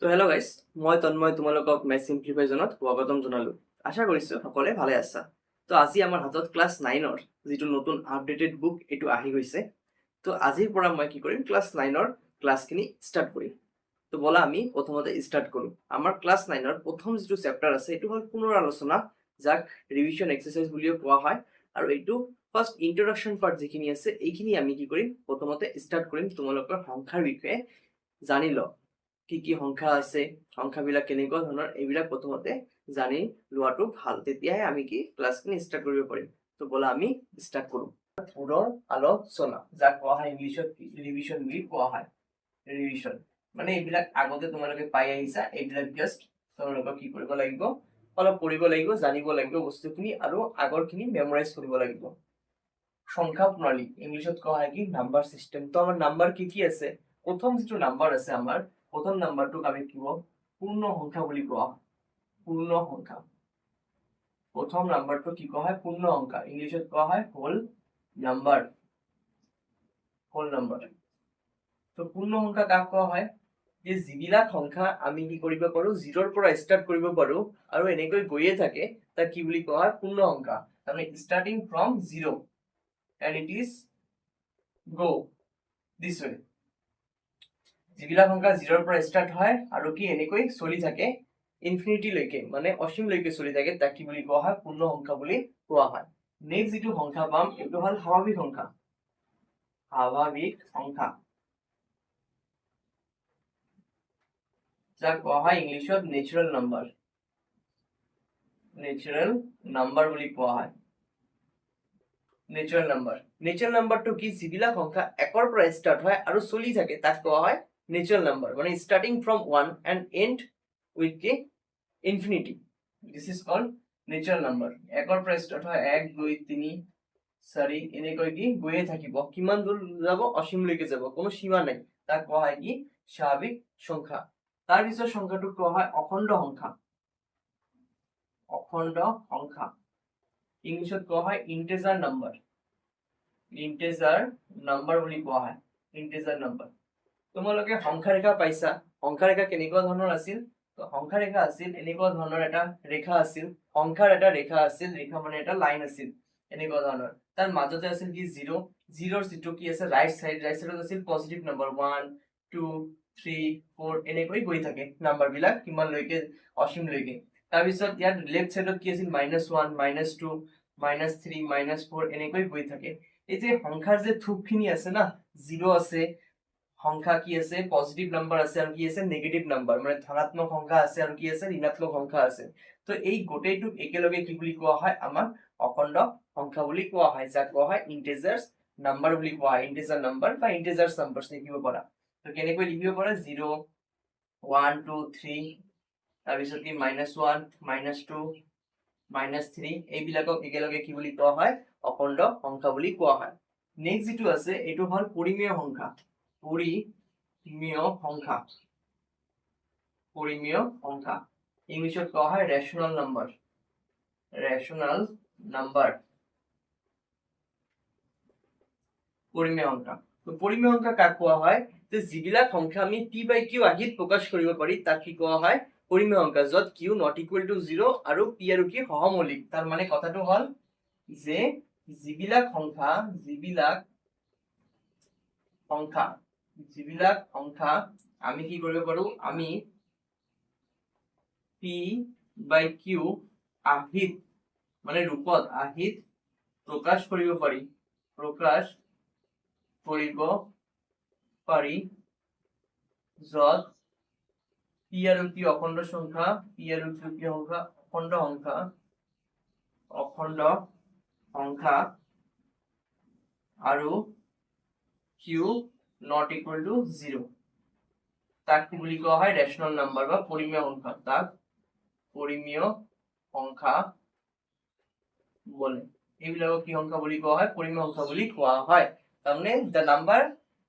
তো hello' guys, মই তন্ময় তোমালোকক মেথ চিম্প্লিফাইজনত স্বাগতম জনালোঁ। আশা কৰিছোঁ সকলোৱে ভালে আছা। তো আজি আমাৰ হাতত ক্লাছ 9ৰ যিটো নতুন আপডেটেড বুক এইটো আহি গৈছে। তো আজিৰ পৰা মই কি কৰিম, ক্লাছ 9ৰ ক্লাছখিনি ষ্টাৰ্ট কৰিম। তো ব'লা আমি প্ৰথমতে ষ্টাৰ্ট কৰোঁ। আমাৰ ক্লাছ 9ৰ প্ৰথম যিটো চেপ্টাৰ আছে এইটো হ'ল পুনৰ আলোচনা, যাক ৰিভিজন এক্সাৰচাইজ বুলিও কোৱা হয়। আৰু এইটো ফাৰ্ষ্ট ইন্ট্ৰডাকশ্যন পাৰ্ট যিখিনি আছে এইখিনি আমি কি কৰিম, প্ৰথমতে ষ্টাৰ্ট কৰিম তোমালোকৰ সংখ্যাৰ বিষয়ে জানি লওঁ। কি কি সংখ্যা আছে, সংখ্যাবিলাক কেনেকুৱা ধৰণৰ, এইবিলাক প্ৰথমতে জানি লোৱাটো ভাল, তেতিয়াহে আমি কি ক্লাছখিনি ষ্টাৰ্ট কৰিব পাৰিম। তো ব'লা আমি ষ্টাৰ্ট কৰোঁ। পুনৰ আলোচনা, যাক কোৱা হয় ইংলিছত ৰিভিজন বুলি কোৱা হয়। ৰিভিজন মানে এইবিলাক আগতে তোমালোকে পাই আহিছা, এইবিলাক জাষ্ট তোমালোকক কি কৰিব লাগিব, অলপ পঢ়িব লাগিব, জানিব লাগিব বস্তুখিনি, আৰু আগৰখিনি মেমৰাইজ কৰিব লাগিব। সংখ্যা প্ৰণালী ইংলিছত কোৱা হয় কি নাম্বাৰ চিষ্টেম। তো আমাৰ নাম্বাৰ কি কি আছে, প্ৰথম যিটো নাম্বাৰ আছে আমাৰ প্ৰথম নাম্বাৰটোক আমি কি কওঁ, পূৰ্ণ সংখ্যা বুলি কোৱা হয়। পূৰ্ণ সংখ্যা, প্ৰথম নাম্বাৰটো কি কোৱা হয়, পূৰ্ণ সংখ্যা, ইংলিছত কোৱা হয় হোল নাম্বাৰ। Whole number. তো পূৰ্ণ সংখ্যা কাক কোৱা হয়, যে যিবিলাক সংখ্যা আমি কি কৰিব পাৰো, 0ৰ পৰা ষ্টাৰ্ট কৰিব পাৰো আৰু এনেকৈ গৈয়ে থাকে, তাক কি বুলি কোৱা হয়, পূৰ্ণ সংখ্যা। তাৰমানে starting from 0 and it is go this way। যিবিলাক সংখ্যা 0ৰ পৰা ষ্টাৰ্ট হয় আৰু কি এনেকৈ চলি থাকে ইনফিনিটিলৈকে, মানে অসীমলৈকে চলি থাকে, তাক কি বুলি কোৱা হয়, পূৰ্ণ সংখ্যা বুলি কোৱা হয়। নেক্সট যিটো সংখ্যা পাম এইটো হ'ল স্বাভাৱিক সংখ্যা। স্বাভাৱিক সংখ্যা, যাক কোৱা হয় ইংলিছত নেচাৰেল নাম্বাৰ। নেচাৰেল নাম্বাৰ বুলি কোৱা হয়। নেচাৰেল নাম্বাৰ, নেচাৰেল নাম্বাৰটো কি, যিবিলাক সংখ্যা 1ৰ পৰা ষ্টাৰ্ট হয় আৰু চলি থাকে তাক কোৱা হয় নেচাৰেল নাম্বাৰ, মানে starting from 1 and end with কি infinity, this is called natural number. 1ৰ পৰা ষ্টাৰ্ট হয় 1 2 3 4 এনেকৈ কি গৈয়ে থাকিব, কিমান দূৰ যাব, অসীমলৈকে যাব, কোনো সীমা নাই, তাক কোৱা হয় কি স্বাভাৱিক সংখ্যা। তাৰ পিছত সংখ্যাটোক কোৱা হয় অখণ্ড সংখ্যা। অখণ্ড সংখ্যা, ইংলিছত কোৱা হয় ইন্টিজাৰ নাম্বাৰ। ইন্টিজাৰ নাম্বাৰ বুলি কোৱা হয়, ইন্টিজাৰ নাম্বাৰ। তোমালোকে সংখ্যা ৰেখা পাইছা, সংখ্যা ৰেখা কেনেকুৱা ধৰণৰ আছিল, তো সংখ্যা ৰেখা আছিল এনেকুৱা ধৰণৰ, এটা ৰেখা আছিল, সংখ্যাৰ এটা ৰেখা আছিল, ৰেখা মানে এটা লাইন আছিল এনেকুৱা ধৰণৰ, তাৰ মাজতে আছিল কি 0, 0ৰ যিটো কি আছে ৰাইট সাইডত আছিল পজিটিভ নাম্বাৰ 1 2 3 4 এনেকৈ গৈ থাকে নাম্বাৰ বিলাক কিমানলৈকে, অসীমলৈকে। তাৰপিছত ইয়াত লেফট সাইডত কি আছিল -1 -2 -3 -4 এনেকৈ গৈ থাকে। এই যে সংখ্যাৰ যে থোপখিনি আছে না, 0 আছে, সংখ্যা কি আছে পজিটিভ নাম্বাৰ আছে, আৰু কি আছে নেগেটিভ নাম্বাৰ, মানে ধনাত্মক সংখ্যা আছে আৰু কি আছে ঋণাত্মক সংখ্যা আছে। তো এই গোটেইটোক একেলগে কি বুলি কোৱা হয়, আমাৰ অখণ্ড সংখ্যা বুলি কোৱা হয়, যাক কোৱা হয় ইন্টিজাৰ্স নাম্বাৰ বুলি কোৱা হয়। ইন্টিজাৰ নাম্বাৰ বা ইন্টিজাৰ্স নাম্বাৰছ লিখিব পাৰা। তো কেনেকৈ লিখিব পাৰা, 0 1 2 3, তাৰপিছত কি -1 -2 -3, এইবিলাকক একেলগে কি বুলি কোৱা হয়, অখণ্ড সংখ্যা বুলি কোৱা হয়। নেক্সট যিটো আছে এইটো হ'ল পৰিমেয় সংখ্যা। পৰিমেয় সংখ্যা, পৰিমেয় সংখ্যা, ইংলিছত কোৱা হয় ৰেশনাল নাম্বাৰ। ৰেশনাল নাম্বাৰ, পৰিমেয় সংখ্যা। তো পৰিমেয় সংখ্যা কাক কোৱা হয়, যে যিবিলাক সংখ্যা আমি p/q আহিত প্ৰকাশ কৰিব পাৰি তাক কি কোৱা হয়, পৰিমেয় সংখ্যা, য'ত q not equal to 0 আৰু p আৰু q সহমৌলিক। তাৰ মানে কথাটো হ'ল যে যিবিলাক সংখ্যা আমি কি কৰিব পাৰো, আমি p/q আহিত মানে ৰূপত আহিত প্ৰকাশ কৰিব পাৰি, য'ত p আৰু q অখণ্ড সংখ্যা, অখণ্ড সংখ্যা আৰু q not equal to 0, তাক কি বুলি কোৱা হয়, ৰেশনাল নাম্বাৰ বা পৰিমেয় সংখ্যা। তাক পৰিমেয় সংখ্যা বলে। এইবিলাকক কি সংখ্যা বুলি কোৱা হয়, পৰিমেয় সংখ্যা বুলি কোৱা হয়। তাৰমানে the number,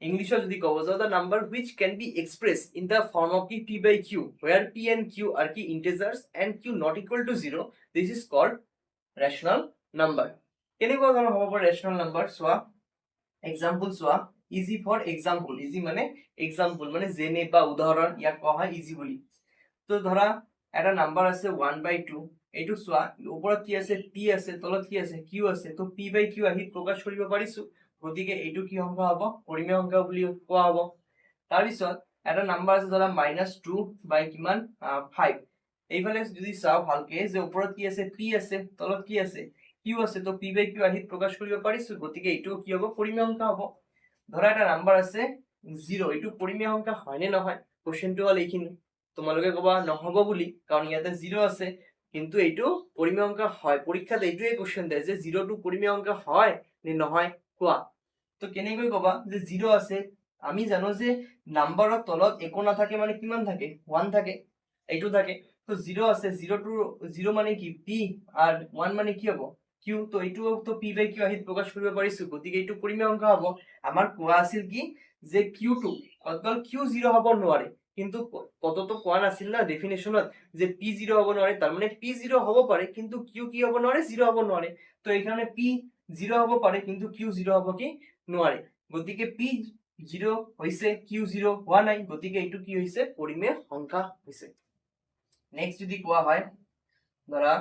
ইংলিশত যদি ক'ব যাও, the number which can be expressed in the form of p/q, where p and q are key integers and q not equal to 0, this is called rational number। কেনেকুৱা ধৰণৰ হ'ব পাৰে ৰেশনাল নাম্বাৰ, চোৱা example চোৱা, easy for example, easy মানে example মানে যেনে বা উদাহৰণ, ইয়াক কোৱা হয় ইজি বুলি। তো ধৰা এটা নাম্বাৰ আছে 1/2, এইটো চোৱা ওপৰত কি আছে p আছে, তলত কি আছে q আছে, তো p/q আহি প্ৰকাশ কৰিব পাৰিছো, গতিকে এইটো কি সংখ্যা হ'ব, পৰিমেয় সংখ্যা বুলি কোৱা হ'ব। তাৰপিছত এটা নাম্বাৰ আছে ধৰা -2 বাই কিমান 5, এইফালে যদি চাও ভালকে যে ওপৰত কি আছে p আছে, তলত কি আছে q আছে, তো p/q আহি প্ৰকাশ কৰিব পাৰিছো, গতিকে এইটো কি হ'ব, পৰিমেয় সংখ্যা হ'ব। ধৰা এটা নাম্বাৰ আছে 0, এইটো পৰিমেয় সংখ্যা হয় নে নহয়, কোশ্চেনটো হ'ল এইখিনি। তোমালোকে ক'বা নহ'ব বুলি, কাৰণ ইয়াতে 0 আছে, কিন্তু এইটো পৰিমেয় সংখ্যা হয়। পৰীক্ষাত এইটোৱে কোশ্চেন দিয়ে যে 0টো পৰিমেয় সংখ্যা হয় নে নহয় কোৱা। তো কেনেকৈ ক'বা যে 0 আছে, আমি জানো যে নাম্বাৰৰ তলত একো নাথাকে মানে কিমান থাকে, 1 থাকে, এইটো থাকে। তো 0 আছে, 0 মানে কি p, আর 1 মানে কি হ'ব q, তো এইটো তো p/q আহি প্ৰকাশ কৰিব পাৰিছো, গতিকে এইটো পৰিমেয় সংখ্যা হ'ব। আমাৰ কোৱা আছিল কি যে q2 অকল q0 হ'ব নোৱাৰে, কিন্তু কততো কোৱা নাছিল না ডেফিনেশনত যে p0 হ'ব নোৱাৰে, তাৰ মানে p0 হ'ব পাৰে কিন্তু q কি হ'ব নোৱাৰে, 0 হ'ব নোৱাৰে। তো এখানে p0 হ'ব পাৰে কিন্তু q0 হ'ব কি নোৱাৰে, গতিকে p0 হৈছে q0 হোৱা নাই, গতিকে এইটো কি হৈছে, পৰিমেয় সংখ্যা হৈছে। নেক্সট যদি কোৱা হয় ধৰা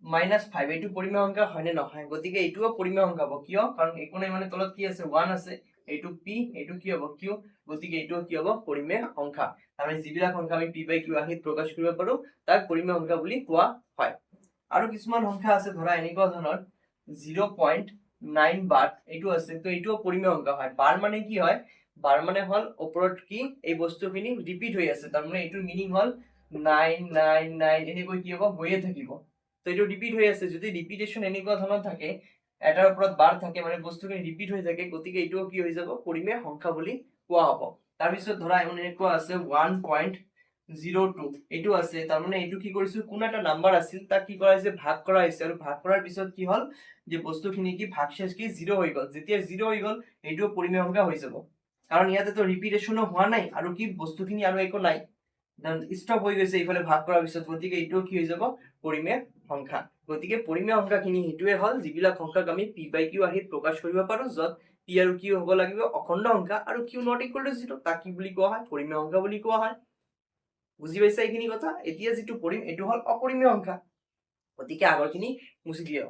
-5, এইটো পৰিমেয় সংখ্যা হয় নে নহয়, গতিকে এইটোও পৰিমেয় সংখ্যা হ'ব, কিয়, কাৰণ একো নাই মানে তলত কি আছে 1 আছে, এইটো p, এইটো কি হ'ব q, গতিকে এইটো কি হ'ব, পৰিমেয় সংখ্যা। আমি যিবিলাক সংখ্যা আমি p/q আহি প্ৰকাশ কৰিব পাৰো তাক পৰিমেয় সংখ্যা বুলি কোৱা হয়। আৰু কিছুমান সংখ্যা আছে ধৰা এনেকুৱা ধৰণৰ 0.9 বাৰ, এইটো আছে, তো এইটোও পৰিমেয় সংখ্যা হয়। বাৰ মানে কি হয়, বাৰ মানে হ'ল ওপৰত কি এই বস্তুখিনি ৰিপিট হৈ আছে, তাৰ মানে এইটোৰ মিনিং হ'ল 999 এনেকৈ কি হ'ব, গৈয়ে থাকিব। তো এইটো ৰিপিট হৈ আছে, যদি ৰিপিটেশন এনেকুৱা ধৰণৰ থাকে, এটাৰ ওপৰত বাৰ থাকে মানে বস্তুখিনি ৰিপিট হৈ থাকে, গতিকে এইটোও কি হৈ যাব, পৰিমেয় সংখ্যা বুলি কোৱা হ'ব। তাৰপিছত ধৰা এনেকুৱা আছে 1.02, এইটো আছে, তাৰ মানে এইটো কি কৰিছো, কোনো এটা নাম্বাৰ আছিল তাক কি কৰা হৈছে, ভাগ কৰা হৈছে, আৰু ভাগ কৰাৰ পিছত কি হ'ল যে বস্তুখিনি কি ভাগশেষ কি 0 হৈ গ'ল, যেতিয়া 0 হৈ গ'ল এইটো পৰিমেয় সংখ্যা হৈ যাব, কাৰণ ইয়াতে তো ৰিপিটেশনো হোৱা নাই আৰু কি বস্তুখিনি আৰু একো নাই, ষ্টপ হৈ গৈছে এইফালে ভাগ কৰাৰ পিছত, গতিকে এইটো কি হৈ যাব, পৰিমেয় সংখ্যা। গতিকে পৰিমেয় সংখ্যাখিনি সেইটোৱে হ'ল যিবিলাক সংখ্যাক আমি p/q আহি প্ৰকাশ কৰিব পাৰো, য'ত p আৰু q হ'ব লাগিব অখণ্ড সংখ্যা আৰু q not equal to 0, তাক কি বুলি কোৱা হয়, পৰিমেয় সংখ্যা বুলি কোৱা হয়। বুজি পাইছা এইখিনি কথা। এতিয়া যিটো কৰিম এইটো হ'ল অপৰিমেয় সংখ্যা, গতিকে আগৰখিনি মুছি দিয়া।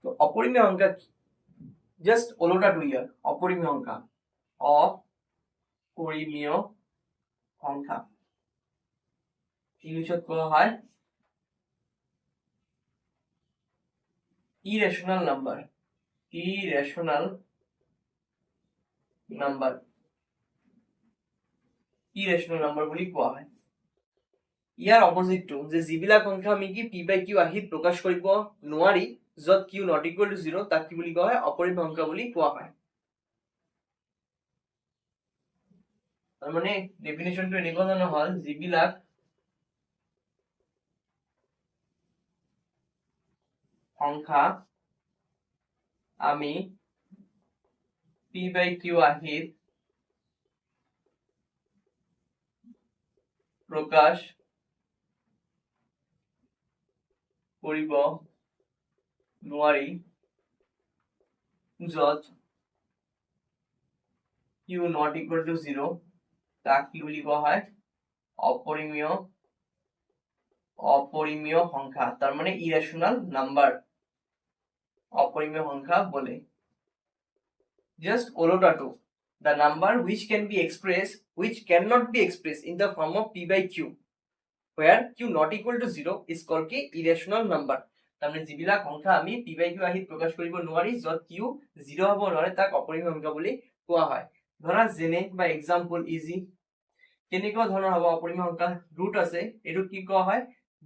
তো অপৰিমেয় সংখ্যা জাস্ট ওলোটাটো ইয়াৰ, অপৰিমেয় সংখ্যা, অপৰিমেয় সংখ্যা ইংলিশত কোৱা হয় irrational number, irrational number, irrational number বুলি কোৱা হয়। ইয়াৰ অপোজিটটো যে যিবিলাক সংখ্যা আমি কি p/q আহি প্ৰকাশ কৰিব নোৱাৰি, য'ত q not equal to 0, তাক কি বুলি কোৱা হয়, অপৰিমেয় সংখ্যা বুলি কোৱা হয়। তাৰ মানে ডেফিনেশনটো এনেকুৱা ধৰণৰ হ'ল, যিবিলাক সংখ্যা আমি p/q আহি প্ৰকাশ কৰিব নোৱাৰি, য'ত q not equal to 0, তাক কি বুলি কোৱা হয়, অপরিমেয় সংখ্যা, তার মানে ইরেশনাল নাম্বার, অপরিমেয় সংখ্যা বলে। জাস্ট ওলোটাটো, the number which cannot be expressed in the form of p/q, where q not equal to 0 is called কি irrational number। তার মানে যিবিলাক সংখ্যা আমি p/q আহি প্ৰকাশ কৰিব নোৱাৰি, য'ত q 0 হ'ব নোৱাৰে, তাক অপৰিমেয় সংখ্যা বুলি কোৱা হয়। ধৰা যেনে বা এক্সাম্পল ইজি, কেনেকুৱা ধৰণৰ হ'ব অপৰিমেয় সংখ্যা, ৰুট আছে, এইটো কি কোৱা হয়,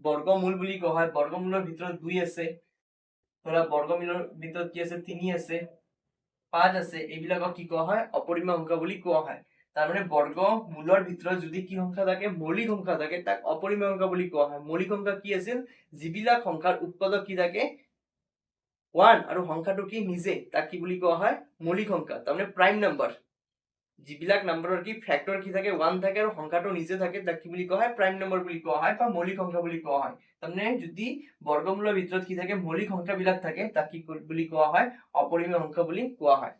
বৰ্গমূল বুলি কোৱা হয়। বৰ্গমূলৰ ভিতৰত 2 আছে, ধৰা বৰ্গমূলৰ ভিতৰত কি আছে, 3 আছে, 5 আছে, এইবিলাকক কি কোৱা হয়, অপৰিমেয় সংখ্যা বুলি কোৱা হয়। তাৰ মানে বৰ্গমূলৰ ভিতৰত যদি কি সংখ্যা থাকে, মৌলিক সংখ্যা থাকে, তাক অপৰিমেয় সংখ্যা বুলি কোৱা হয়। মৌলিক সংখ্যা কি আছিল, যিবিলাক সংখ্যাৰ উৎপাদক কি থাকে 1 আৰু সংখ্যাটো কি নিজে, তাক কি বুলি কোৱা হয়, মৌলিক সংখ্যা, তাৰ মানে প্ৰাইম নাম্বাৰ। যিবিলাক নাম্বাৰৰ কি ফেক্টৰ কি থাকে 1 থাকে আৰু সংখ্যাটো নিজে থাকে তাক কি বুলি কোৱা হয় প্ৰাইম নম্বৰ বুলি কোৱা হয় বা মৌলিক সংখ্যা বুলি কোৱা হয় তাৰমানে যদি বৰ্গমূলৰ ভিতৰত কি থাকে মৌলিক সংখ্যাবিলাক থাকে তাক কি বুলি কোৱা হয় অপৰিমেয় সংখ্যা বুলি কোৱা হয়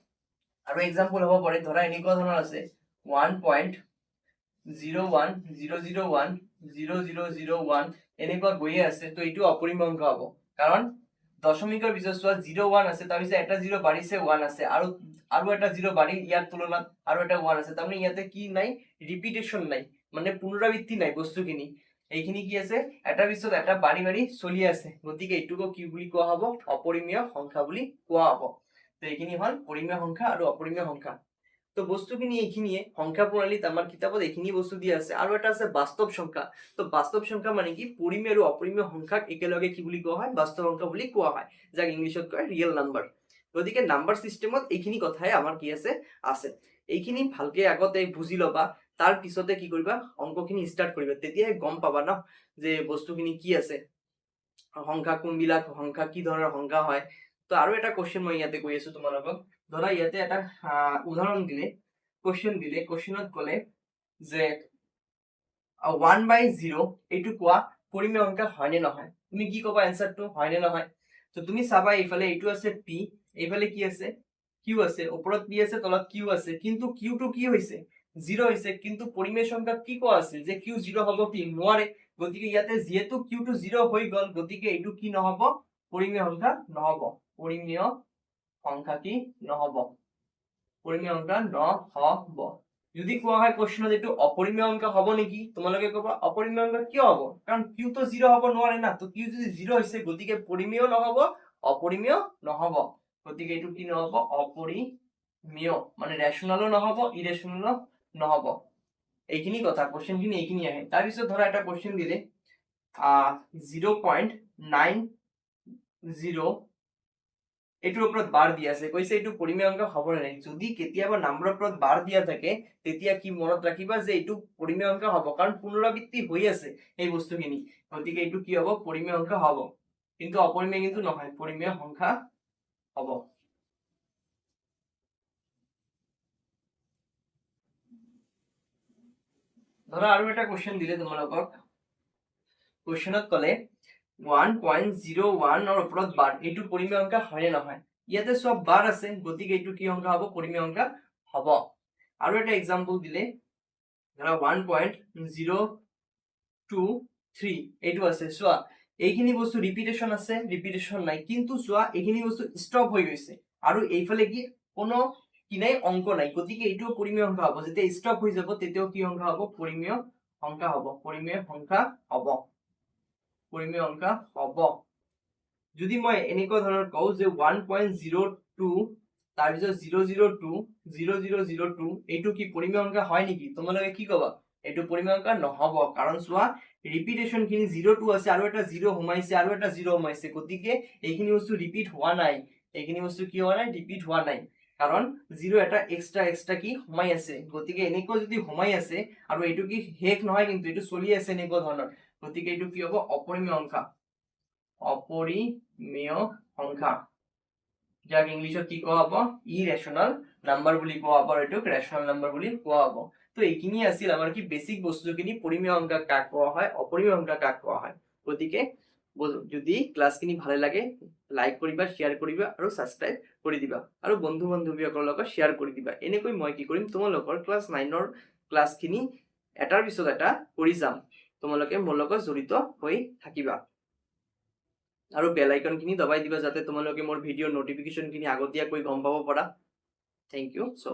আৰু এক্সাম্পল হ'ব পাৰে ধৰা এনেকুৱা ধৰণৰ আছে 1.0100100001 এনেকুৱা গৈয়ে আছে তো এইটো অপৰিমেয় সংখ্যা হ'ব কাৰণ দশমিকৰ পিছত চোৱা 01 আছে তাৰপিছত এটা 0 বাঢ়িছে 1 আছে আৰু এটা 0 বাঢ়ি ইয়াৰ তুলনাত আৰু এটা 1 আছে তাৰমানে ইয়াতে কি নাই ৰিপিটেশন নাই মানে পুনৰাবৃত্তি নাই বস্তুখিনি এইখিনি কি আছে এটাৰ পিছত এটা বাঢ়ি বাঢ়ি চলি আছে গতিকে এইটোকো কি বুলি কোৱা হ'ব অপৰিমেয় সংখ্যা বুলি কোৱা হ'ব তো এইখিনি হ'ল পৰিমেয় সংখ্যা আৰু অপৰিমেয় সংখ্যা তো বস্তুখিনি এইখিনিয়ে সংখ্যা প্ৰণালীত আমাৰ কিতাপত এইখিনি বস্তু দিয়া আছে আৰু এটা আছে বাস্তৱ সংখ্যা তো বাস্তৱ সংখ্যা মানে কি পৰিমেয় আৰু অপৰিমেয় সংখ্যাক একেলগে কি বুলি কোৱা হয় বাস্তৱ সংখ্যা বুলি কোৱা হয় যাক ইংলিছত কয় ৰিয়েল নাম্বাৰ গতিকে নাম্বাৰ সিস্টেমত এইখিনি কথাই আমাৰ কি আছে এইখিনি ভালকে আগতে বুজি ল'বা তাৰ পিছতে কি কৰিবা অংকখিনি ষ্টাৰ্ট কৰিবা তেতিয়াহে গম পাবা ন যে বস্তুখিনি কি আছে সংখ্যা কোনবিলাক সংখ্যা কি ধৰণৰ সংখ্যা হয় তো আৰু এটা কোৱেশ্চন মই ইয়াতে কৈ আছো তোমালোকক ধৰা ইয়াতে এটা উদাহৰণ দিলে কোৱেশ্চনত ক'লে যে 1/0 এইটো কোৱা পৰিমেয় সংখ্যা হয় নে নহয় তুমি কি ক'বা এনসারটো হয় নে নহয় তো তুমি চাবা এইফালে এইটো আছে p এইফালে কি আছে q আছে ওপৰত p আছে তলত q আছে কিন্তু q টো কি হৈছে 0 হৈছে কিন্তু পৰিমেয় সংখ্যা কি কোৱা আছে যে q 0 হ'ব কি নোৱাৰে গতিকে ইয়াতে যেহেতু q টো 0 হৈ গল গতিকে এইটো কি নহব পৰিমেয় সংখ্যা নহব পৰিমেয় সংখ্যা কি নহব পৰিমেয় সংখ্যা নহব যদি কোৱা হয় কোৱেশ্চনত এইটো অপৰিমেয় সংখ্যা হ'ব নেকি তোমালোকে ক'বা অপৰিমেয় সংখ্যা কিয় হ'ব কাৰণ q তো 0 হ'ব নোৱাৰে না তো q যদি 0 হৈছে গতিকে পৰিমেয় নহব অপৰিমেয় নহব গতিকে এইটো কি নহব অপৰিমেয় মানে ৰেশনালও নহব ইৰেশনালও নহব এইখিনি কথা কোৱেশ্চনখিনি এইখিনি আহে তাৰ পিছত ধৰা এটা কোৱেশ্চন দিলে 0.90 এইটোৰ ওপৰত বাৰ দিয়া আছে কৈছে এইটো পৰিমেয় সংখ্যা হ'ব নে নাই যদি কেতিয়াবা নাম্বাৰৰ ওপৰত বাৰ দিয়া থাকে তেতিয়া কি মনত ৰাখিবা যে এইটো পৰিমেয় সংখ্যা হ'ব কাৰণ পুনৰাবৃত্তি হৈ আছে এই বস্তুখিনি গতিকে এইটো কি হ'ব পৰিমেয় সংখ্যা হ'ব কিন্তু অপৰিমেয় কিন্তু নহয় পৰিমেয় সংখ্যা হ'ব ধৰা আৰু এটা কোৱেশ্চন দিলে তোমালোকক কোৱেশ্চনত ক'লে 1.01 ৰ ওপৰত বাৰ এইটো পৰিমেয় সংখ্যা হয় নে নহয় ইয়াতে সব বাৰ আছে গতিকে এইটো কি সংখ্যা হ'ব পৰিমেয় সংখ্যা হ'ব আৰু এটা এক্সাম্পল দিলে ধৰা 1.023 এইটো আছে চোৱা এইখিনি বস্তু ৰিপিটেশন আছে ৰিপিটেশন নাই কিন্তু চোৱা এইখিনি বস্তু ষ্টপ হৈ গৈছে আৰু এইফালে কি কোনো কি নাই অংক নাই গতিকে এইটো পৰিমেয় সংখ্যা হ'ব যেতিয়া ষ্টপ হৈ যাব তেতিয়াও কি সংখ্যা হ'ব পৰিমেয় সংখ্যা হ'ব পৰিমেয় সংখ্যা হ'ব পৰিমেয় সংখ্যা হ'ব যদি মই এনেকুৱা ধৰণৰ কওঁ যে 1.02 তাৰপিছত 002 এইটো কি পৰিমেয় সংখ্যা হয় নেকি তোমালোকে কি ক'বা এইটো পৰিমেয় সংখ্যা নহ'ব কাৰণ চোৱা ৰিপিটেশন খিনি 02 আছে আৰু এটা 0 সোমাইছে আৰু এটা 0 সোমাইছে গতিকে এইখিনি বস্তু ৰিপিট হোৱা নাই এইখিনি বস্তু কি হোৱা নাই ৰিপিট হোৱা নাই কাৰণ 0 এটা এক্সট্ৰা কি সোমাই আছে গতিকে এনেকুৱা যদি সোমাই আছে আৰু এইটো কি শেষ নহয় কিন্তু এইটো চলি আছে এনেকুৱা ধৰণৰ গতিকে এইটো কি হ'ব অপৰিমেয় সংখ্যা অপৰিমেয় সংখ্যা যাক ইংলিশত কি কোৱা হ'ব ইৰেশনাল নাম্বাৰ বুলি কোৱা হ'ব আৰু এইটোক ৰেশনাল নাম্বাৰ বুলি কোৱা হ'ব তো এইখিনি আছিল আমাৰ কি বেসিক বস্তুখিনি পৰিমেয় সংখ্যা কাক কোৱা হয় অপৰিমেয় সংখ্যা কাক কোৱা হয় গতিকে যদি ক্লাছখিনি ভালে লাগে লাইক কৰিবা শেয়াৰ কৰিবা আৰু সাবস্ক্ৰাইব কৰি দিবা আৰু বন্ধু বান্ধৱীসকলৰ লগত শেয়াৰ কৰি দিবা এনেকৈ মই কি কৰিম তোমালোকৰ ক্লাছ 9 ৰ ক্লাছখিনি এটাৰ পিছত এটা কৰি যাম তোমালোকে মোৰ লগত জড়িত হৈ থাকিবা আৰু বেল আইকনখিনি দবাই দিবা যাতে তোমালোকে মোৰ ভিডিঅ'ৰ নটিফিকেশনখিনি আগতীয়াকৈ গম পাব পাৰা থ্যাংক ইউ